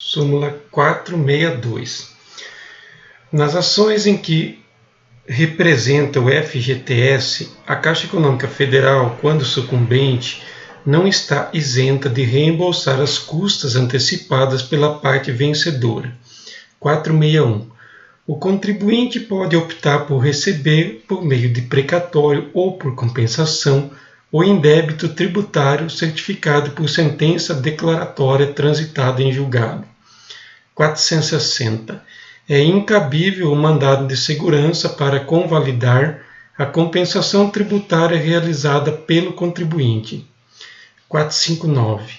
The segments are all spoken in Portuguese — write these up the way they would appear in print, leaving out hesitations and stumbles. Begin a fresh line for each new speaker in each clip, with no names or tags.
Súmula 462. Nas ações em que representa o FGTS, a Caixa Econômica Federal, quando sucumbente, não está isenta de reembolsar as custas antecipadas pela parte vencedora. 461. O contribuinte pode optar por receber, por meio de precatório ou por compensação, o indébito tributário certificado por sentença declaratória transitada em julgado. 460. É incabível o mandado de segurança para convalidar a compensação tributária realizada pelo contribuinte. 459.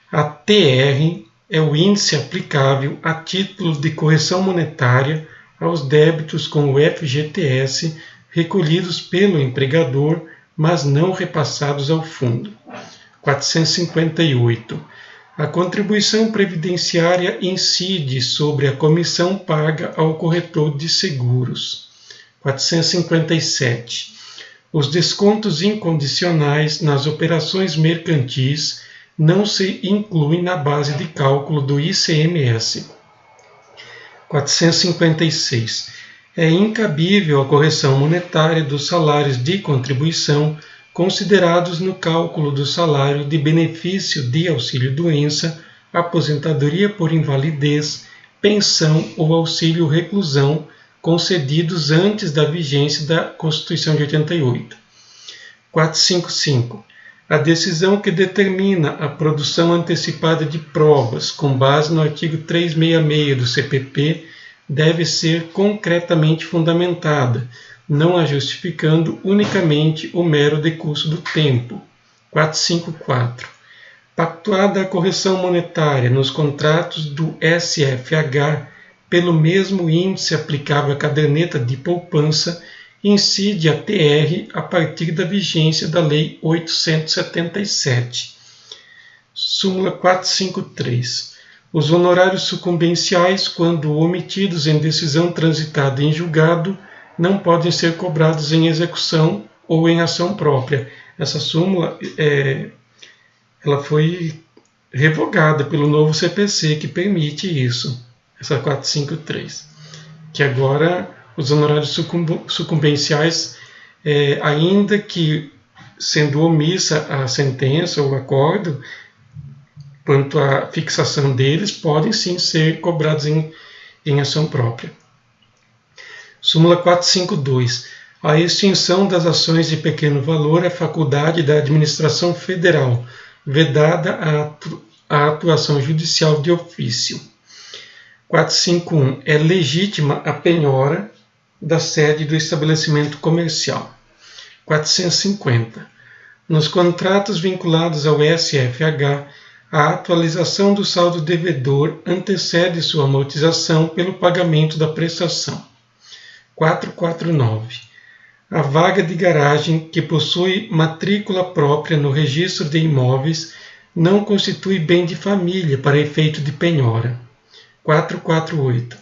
A TR é o índice aplicável a título de correção monetária aos débitos com o FGTS recolhidos pelo empregador, mas não repassados ao fundo. 458. A contribuição previdenciária incide sobre a comissão paga ao corretor de seguros. 457. Os descontos incondicionais nas operações mercantis não se incluem na base de cálculo do ICMS. 456. É incabível a correção monetária dos salários de contribuição considerados no cálculo do salário de benefício de auxílio-doença, aposentadoria por invalidez, pensão ou auxílio-reclusão concedidos antes da vigência da Constituição de 88. 455. A decisão que determina a produção antecipada de provas com base no artigo 366 do CPP deve ser concretamente fundamentada, não a justificando unicamente o mero decurso do tempo. 454. Pactuada a correção monetária nos contratos do SFH pelo mesmo índice aplicável à caderneta de poupança, incide a TR a partir da vigência da Lei 877. Súmula 453. Os honorários sucumbenciais, quando omitidos em decisão transitada em julgado, não podem ser cobrados em execução ou em ação própria. Essa súmula ela foi revogada pelo novo CPC, que permite isso, essa 453, que agora os honorários sucumbenciais, ainda que sendo omissa a sentença ou acordo, quanto à fixação deles, podem sim ser cobrados em ação própria. Súmula 452. A extinção das ações de pequeno valor é faculdade da administração federal, vedada a atuação judicial de ofício. 451. É legítima a penhora da sede do estabelecimento comercial. 450. Nos contratos vinculados ao SFH, a atualização do saldo devedor antecede sua amortização pelo pagamento da prestação. 449. A vaga de garagem que possui matrícula própria no registro de imóveis não constitui bem de família para efeito de penhora. 448.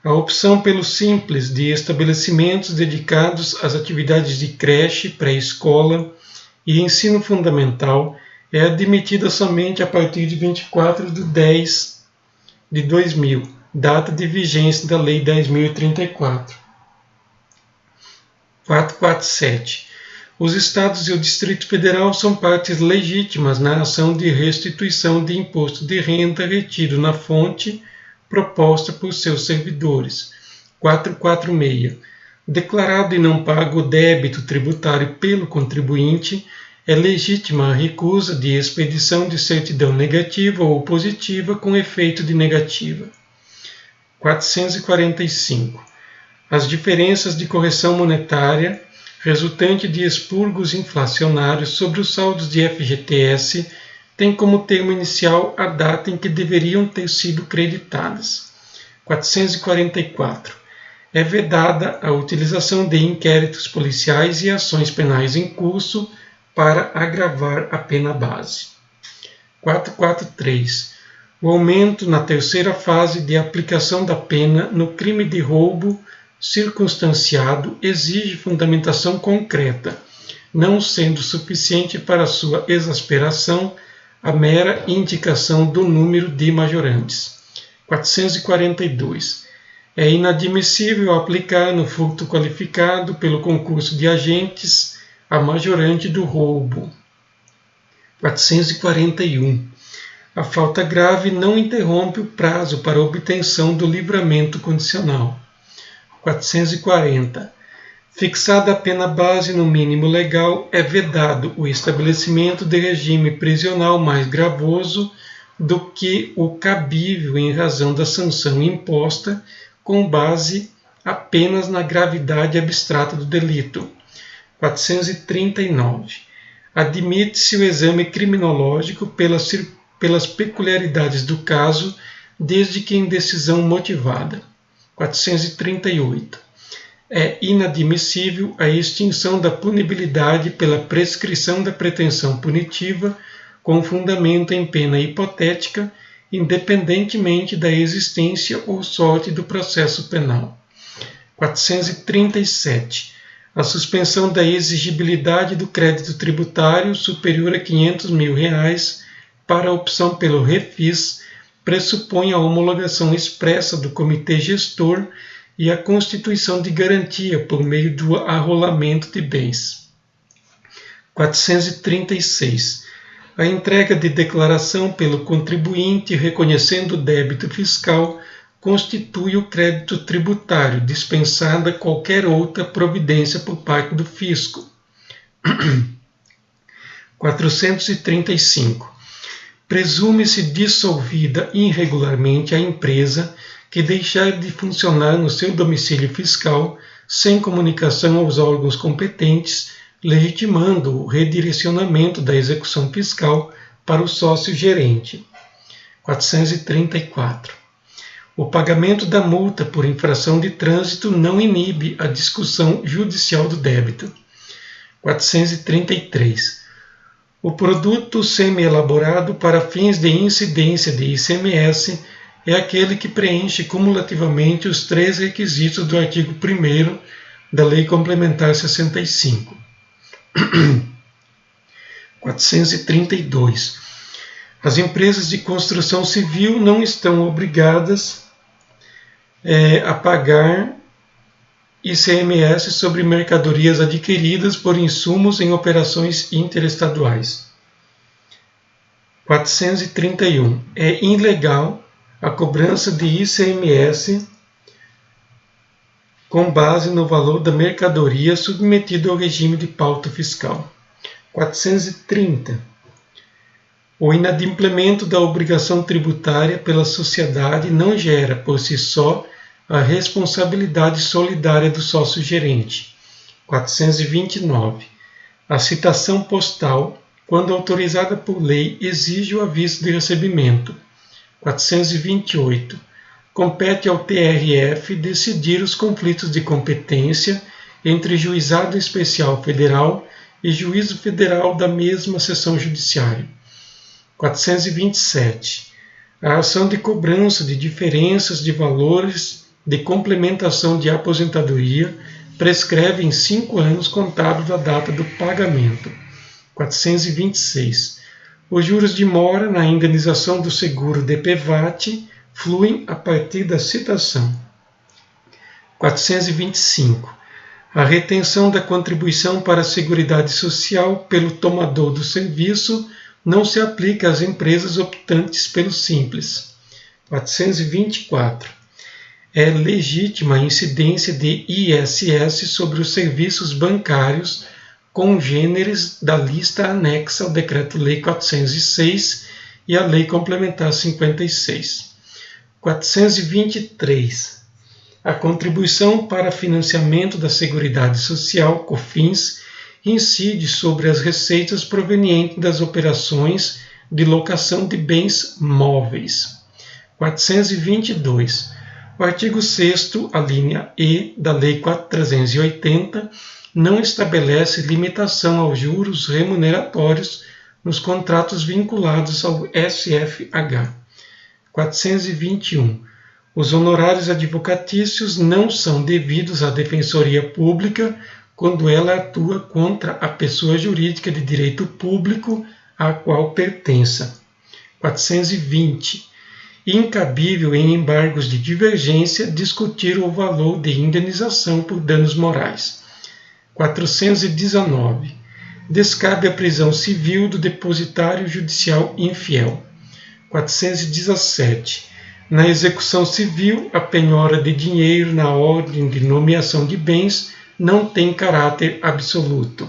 A opção pelo simples de estabelecimentos dedicados às atividades de creche, pré-escola e ensino fundamental é admitida somente a partir de 24/10/2000, data de vigência da Lei 10.034. 447. Os Estados e o Distrito Federal são partes legítimas na ação de restituição de imposto de renda retido na fonte proposta por seus servidores. 446. Declarado e não pago o débito tributário pelo contribuinte, é legítima a recusa de expedição de certidão negativa ou positiva com efeito de negativa. 445. As diferenças de correção monetária resultante de expurgos inflacionários sobre os saldos de FGTS têm como termo inicial a data em que deveriam ter sido creditadas. 444. É vedada a utilização de inquéritos policiais e ações penais em curso para agravar a pena base. 443. O aumento na terceira fase de aplicação da pena no crime de roubo circunstanciado exige fundamentação concreta, não sendo suficiente para sua exasperação a mera indicação do número de majorantes. 442. É inadmissível aplicar no furto qualificado pelo concurso de agentes a majorante do roubo. 441. A falta grave não interrompe o prazo para obtenção do livramento condicional. 440. Fixada a pena base no mínimo legal, é vedado o estabelecimento de regime prisional mais gravoso do que o cabível em razão da sanção imposta com base apenas na gravidade abstrata do delito. 439. Admite-se o exame criminológico pelas peculiaridades do caso, desde que em decisão motivada. 438. É inadmissível a extinção da punibilidade pela prescrição da pretensão punitiva com fundamento em pena hipotética, independentemente da existência ou sorte do processo penal. 437. A suspensão da exigibilidade do crédito tributário superior a R$500 mil para a opção pelo refis pressupõe a homologação expressa do comitê gestor e a constituição de garantia por meio do arrolamento de bens. 436. A entrega de declaração pelo contribuinte reconhecendo o débito fiscal constitui o crédito tributário, dispensada qualquer outra providência por parte do fisco. 435. Presume-se dissolvida irregularmente a empresa que deixar de funcionar no seu domicílio fiscal sem comunicação aos órgãos competentes, legitimando o redirecionamento da execução fiscal para o sócio gerente. 434. O pagamento da multa por infração de trânsito não inibe a discussão judicial do débito. 433. O produto semi-elaborado para fins de incidência de ICMS é aquele que preenche cumulativamente os 3 requisitos do artigo 1º da Lei Complementar 65. 432. As empresas de construção civil não estão obrigadas a pagar ICMS sobre mercadorias adquiridas por insumos em operações interestaduais. 431. É ilegal a cobrança de ICMS com base no valor da mercadoria submetida ao regime de pauta fiscal. 430. O inadimplemento da obrigação tributária pela sociedade não gera, por si só, a responsabilidade solidária do sócio-gerente. 429. A citação postal, quando autorizada por lei, exige o aviso de recebimento. 428. Compete ao TRF decidir os conflitos de competência entre Juizado Especial Federal e Juízo Federal da mesma seção judiciária. 427. A ação de cobrança de diferenças de valores de complementação de aposentadoria prescreve em 5 anos contados da data do pagamento. 426. Os juros de mora na indenização do seguro DPVAT fluem a partir da citação. 425. A retenção da contribuição para a Seguridade Social pelo tomador do serviço não se aplica às empresas optantes pelo Simples. 424. É legítima a incidência de ISS sobre os serviços bancários congêneres da lista anexa ao Decreto-Lei 406 e à Lei Complementar 56. 423. A contribuição para financiamento da Seguridade Social, COFINS, incide sobre as receitas provenientes das operações de locação de bens móveis. 422. O artigo 6º, a linha E da Lei 4.380, não estabelece limitação aos juros remuneratórios nos contratos vinculados ao SFH. 421. Os honorários advocatícios não são devidos à Defensoria Pública quando ela atua contra a pessoa jurídica de direito público à qual pertença. 420. incabível em embargos de divergência discutir o valor de indenização por danos morais. 419. Descabe a prisão civil do depositário judicial infiel. 417. Na execução civil, a penhora de dinheiro na ordem de nomeação de bens não tem caráter absoluto.